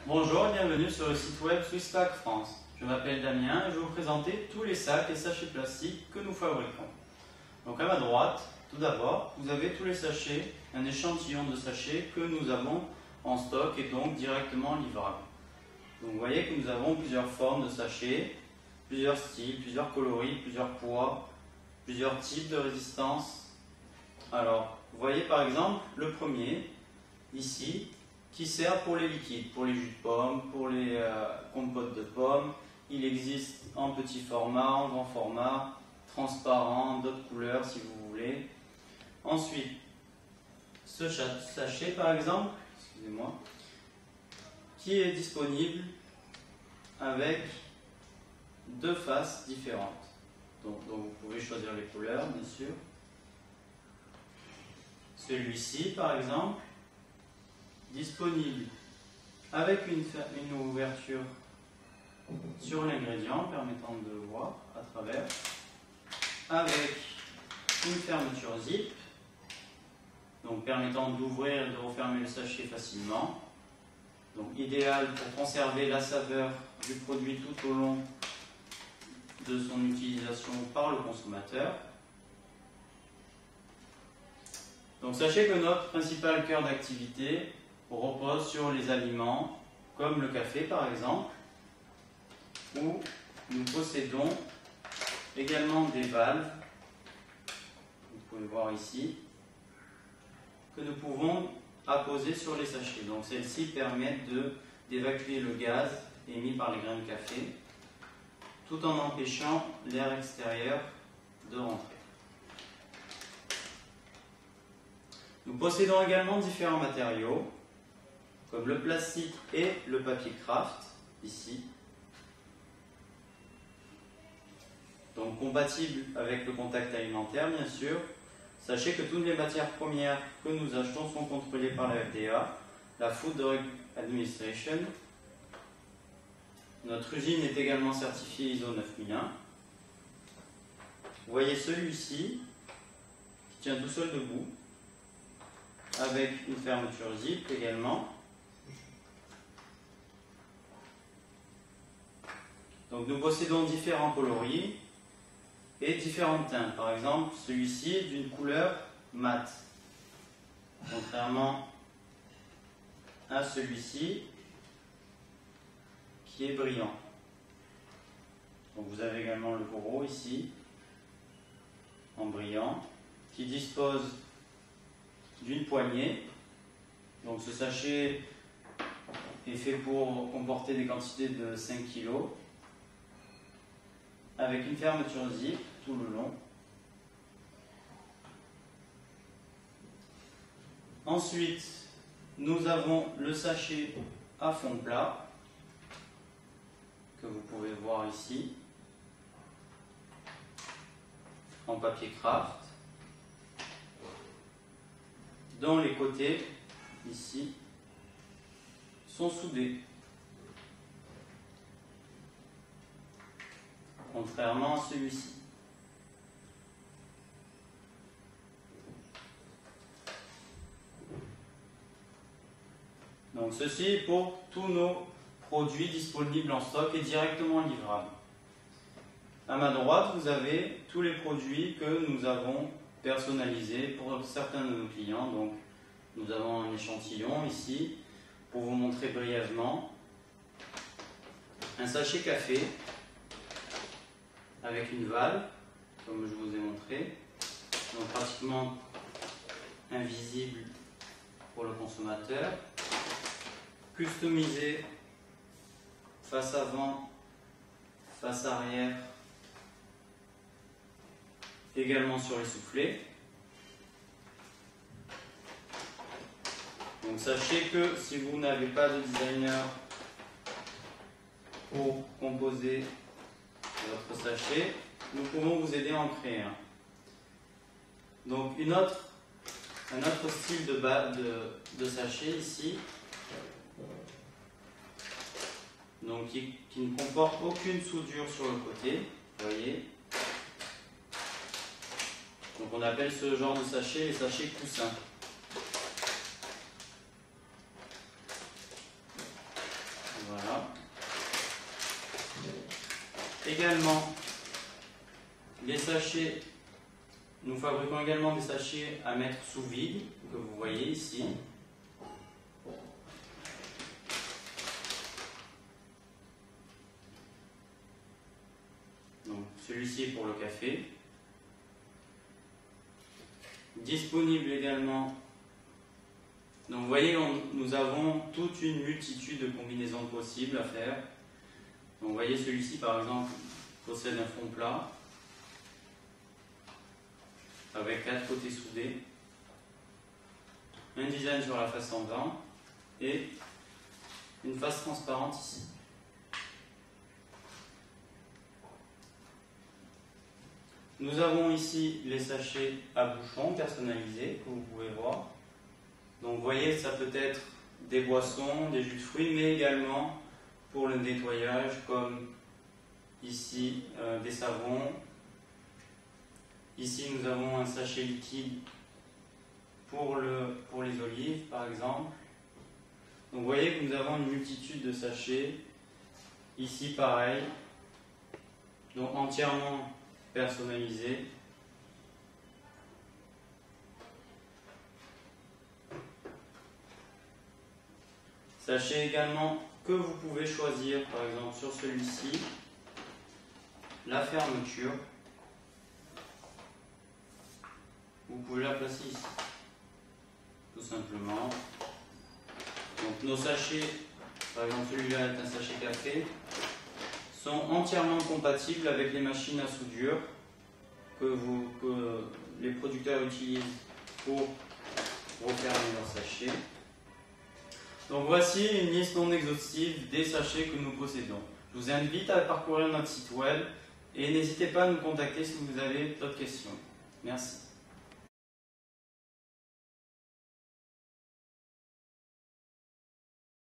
Bonjour et bienvenue sur le site web Swisspack France. Je m'appelle Damien et je vais vous présenter tous les sacs et sachets plastiques que nous fabriquons. Donc à ma droite, tout d'abord, vous avez tous les sachets, un échantillon de sachets que nous avons en stock et donc directement livrables. Donc vous voyez que nous avons plusieurs formes de sachets, plusieurs styles, plusieurs coloris, plusieurs poids, plusieurs types de résistance. Alors, vous voyez par exemple le premier, ici, qui sert pour les liquides, pour les jus de pommes, pour les compotes de pommes. Il existe en petit format, en grand format, transparent, d'autres couleurs si vous voulez. Ensuite, ce sachet par exemple, excusez-moi, qui est disponible avec deux faces différentes. Donc vous pouvez choisir les couleurs bien sûr. Celui-ci par exemple, disponible avec une ouverture sur l'ingrédient permettant de voir à travers, avec une fermeture zip, donc permettant d'ouvrir et de refermer le sachet facilement. Donc idéal pour conserver la saveur du produit tout au long de son utilisation par le consommateur. Donc sachez que notre principal cœur d'activité repose sur les aliments comme le café par exemple, où nous possédons également des valves, vous pouvez voir ici, que nous pouvons apposer sur les sachets. Donc celles-ci permettent d'évacuer le gaz émis par les grains de café tout en empêchant l'air extérieur de rentrer. Nous possédons également différents matériaux comme le plastique et le papier craft ici, donc compatible avec le contact alimentaire bien sûr. Sachez que toutes les matières premières que nous achetons sont contrôlées par la FDA, la Food Drug Administration. Notre usine est également certifiée ISO 9001. Vous voyez celui-ci qui tient tout seul debout, avec une fermeture zip également. Donc nous possédons différents coloris et différentes teintes. Par exemple, celui-ci est d'une couleur mate, contrairement à celui-ci qui est brillant. Donc vous avez également le gros ici, en brillant, qui dispose d'une poignée. Donc ce sachet est fait pour comporter des quantités de 5 kg, avec une fermeture zip tout le long. Ensuite, nous avons le sachet à fond plat, que vous pouvez voir ici, en papier craft, dont les côtés, ici, sont soudés. Contrairement à celui-ci. Donc ceci est pour tous nos produits disponibles en stock et directement livrables. À ma droite, vous avez tous les produits que nous avons personnalisés pour certains de nos clients. Donc nous avons un échantillon ici pour vous montrer brièvement un sachet café avec une valve, comme je vous ai montré, donc pratiquement invisible pour le consommateur, customisé face avant, face arrière, également sur les soufflets. Donc sachez que si vous n'avez pas de designer pour composer votre sachet, nous pouvons vous aider à en créer un. Donc un autre style de sachet ici, donc qui ne comporte aucune soudure sur le côté, vous voyez. Donc on appelle ce genre de sachet les sachets coussins. Voilà. Également, les sachets, nous fabriquons également des sachets à mettre sous vide, que vous voyez ici. Donc, celui-ci est pour le café. Disponible également. Donc, vous voyez, nous avons toute une multitude de combinaisons possibles à faire. Donc, vous voyez, celui-ci, par exemple, possède un fond plat avec 4 côtés soudés, un design sur la face en blanc et une face transparente ici. Nous avons ici les sachets à bouchon personnalisés que vous pouvez voir. Donc vous voyez, ça peut être des boissons, des jus de fruits, mais également pour le nettoyage, comme ici des savons. Ici nous avons un sachet liquide pour les olives par exemple. Donc vous voyez que nous avons une multitude de sachets. Ici pareil, donc entièrement personnalisé. Sachez également que vous pouvez choisir, par exemple sur celui-ci, la fermeture. Vous pouvez la placer ici, tout simplement. Donc nos sachets, par exemple celui-là est un sachet café, sont entièrement compatibles avec les machines à soudure que les producteurs utilisent pour refermer leurs sachets. Donc voici une liste non exhaustive des sachets que nous possédons. Je vous invite à parcourir notre site web et n'hésitez pas à nous contacter si vous avez d'autres questions. Merci.